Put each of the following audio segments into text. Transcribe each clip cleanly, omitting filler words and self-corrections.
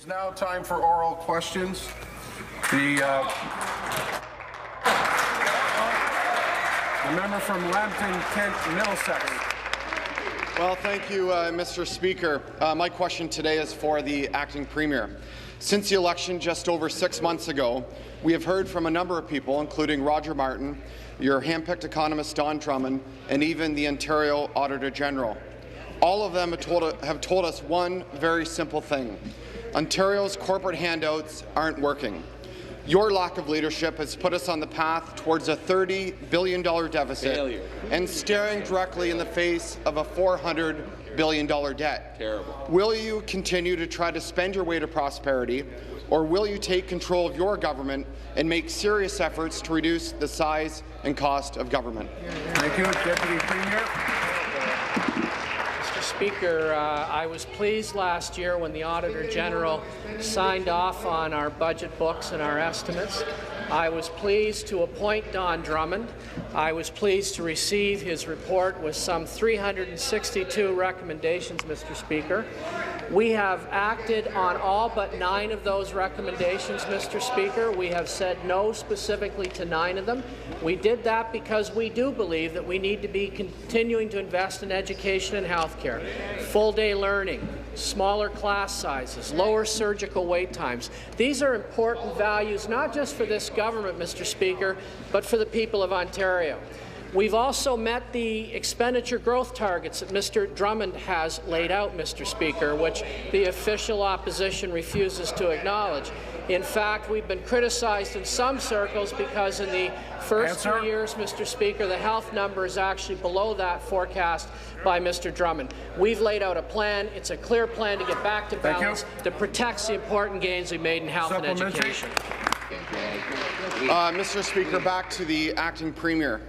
It's now time for oral questions. The member from Lambton, Kent, Middlesex. Well, thank you, Mr. Speaker. My question today is for the acting premier. Since the election just over 6 months ago, we have heard from a number of people, including Roger Martin, your handpicked economist Don Drummond, and even the Ontario Auditor General. All of them have told us one very simple thing. Ontario's corporate handouts aren't working. Your lack of leadership has put us on the path towards a $30 billion deficit and staring directly in the face of a $400 billion debt. Terrible. Will you continue to try to spend your way to prosperity, or will you take control of your government and make serious efforts to reduce the size and cost of government? Thank you, Deputy Premier. Speaker, I was pleased last year when the Auditor General signed off on our budget books and our estimates. I was pleased to appoint Don Drummond. I was pleased to receive his report with some 362 recommendations, Mr. Speaker. We have acted on all but 9 of those recommendations, Mr. Speaker. We have said no specifically to 9 of them. We did that because we do believe that we need to be continuing to invest in education and health care, full-day learning, smaller class sizes, lower surgical wait times. These are important values not just for this government, Mr. Speaker, but for the people of Ontario. We've also met the expenditure growth targets that Mr. Drummond has laid out, Mr. Speaker, which the official opposition refuses to acknowledge. In fact, we've been criticized in some circles because in the first 2 years, Mr. Speaker, the health number is actually below that forecast by Mr. Drummond. We've laid out a plan. It's a clear plan to get back to balance that protects the important gains we made in health and education. Mr. Speaker, back to the acting premier.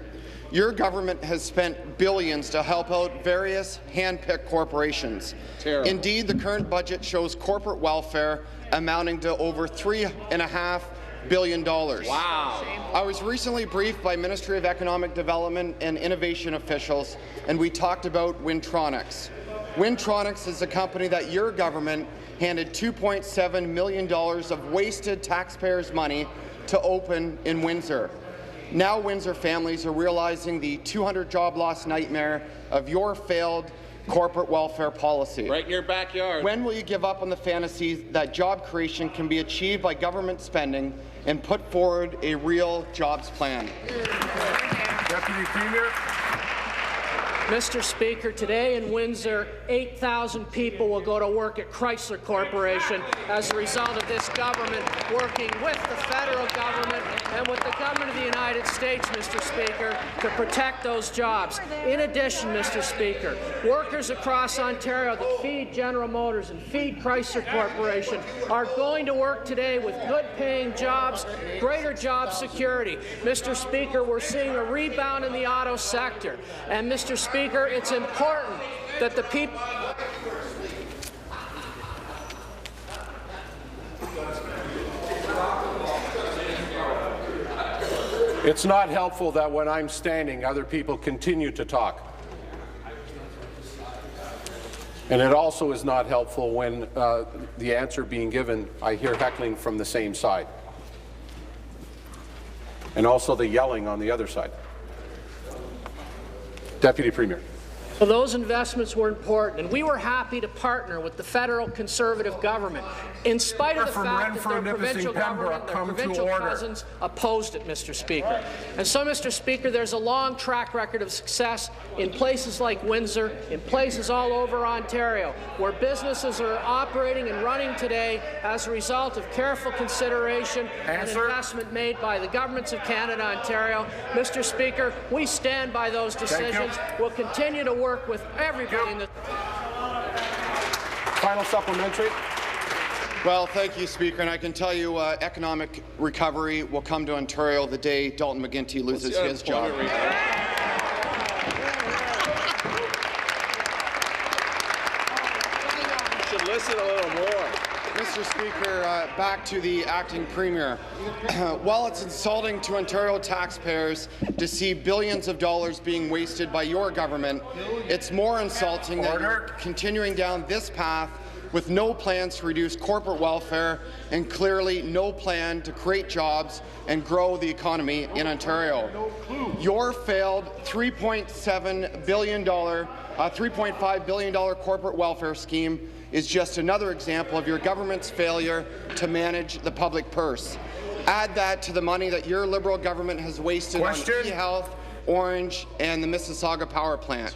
Your government has spent billions to help out various hand-picked corporations. Terrible. Indeed, the current budget shows corporate welfare amounting to over $3.5 billion. Wow. I was recently briefed by Ministry of Economic Development and Innovation officials, and we talked about Wintronics. Wintronics is a company that your government handed $2.7 million of wasted taxpayers' money to open in Windsor. Now Windsor families are realizing the 200 job loss nightmare of your failed corporate welfare policy. Right in your backyard. When will you give up on the fantasy that job creation can be achieved by government spending and put forward a real jobs plan? Deputy Premier. Mr. Speaker, today in Windsor, 8,000 people will go to work at Chrysler Corporation as a result of this government working with the federal government and with the government of the United States, Mr. Speaker, to protect those jobs. In addition, Mr. Speaker, workers across Ontario that feed General Motors and feed Chrysler Corporation are going to work today with good-paying jobs, greater job security. Mr. Speaker, we're seeing a rebound in the auto sector, and Mr. Speaker, it's important that the people. It's not helpful that when I'm standing, other people continue to talk. And it also is not helpful when the answer being given, I hear heckling from the same side. And also the yelling on the other side. Deputy Premier. Well, those investments were important, and we were happy to partner with the federal Conservative government, in spite of the fact that their provincial government, their provincial cousins opposed it, Mr. Speaker. And so, Mr. Speaker, there's a long track record of success in places like Windsor, in places all over Ontario, where businesses are operating and running today as a result of careful consideration and investment made by the governments of Canada and Ontario. Mr. Speaker, we stand by those decisions. We'll continue to work with everybody in the. Final supplementary. Well, thank you, Speaker, and I can tell you economic recovery will come to Ontario the day Dalton McGuinty loses his job. You should listen a little more. Mr. Speaker, back to the acting premier. While it's insulting to Ontario taxpayers to see billions of dollars being wasted by your government, it's more insulting that you're continuing down this path with no plans to reduce corporate welfare and clearly no plan to create jobs and grow the economy in Ontario. Your failed $3.5 billion corporate welfare scheme is just another example of your government's failure to manage the public purse. Add that to the money that your Liberal government has wasted on e-health, Orange, and the Mississauga power plant.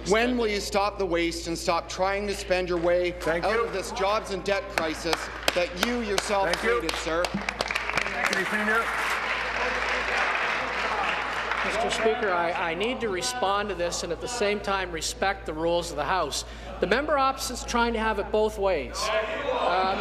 When will you stop the waste and stop trying to spend your way out of this jobs and debt crisis that you yourself created, sir? Mr. Speaker, I need to respond to this and at the same time respect the rules of the House. The member opposite is trying to have it both ways.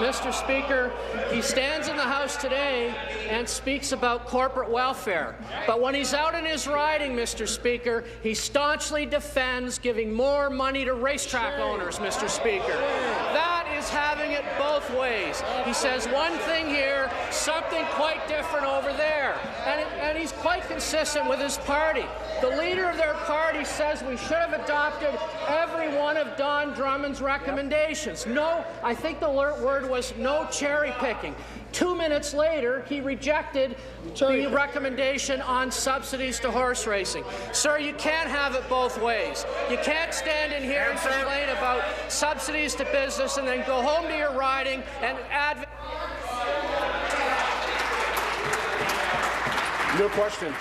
Mr. Speaker, he stands in the House today and speaks about corporate welfare. But when he's out in his riding, Mr. Speaker, he staunchly defends giving more money to racetrack owners, Mr. Speaker. That is having it both ways. He says one thing here, something quite different over there. And he's quite consistent with his party. The leader of their party says we should have adopted every one of Don Drummond's recommendations. No, I think the word was no cherry picking. 2 minutes later, he rejected the recommendation on subsidies to horse racing. Sir, you can't have it both ways. You can't stand in here and complain about subsidies to business and then go home to your riding and advocate. Your question.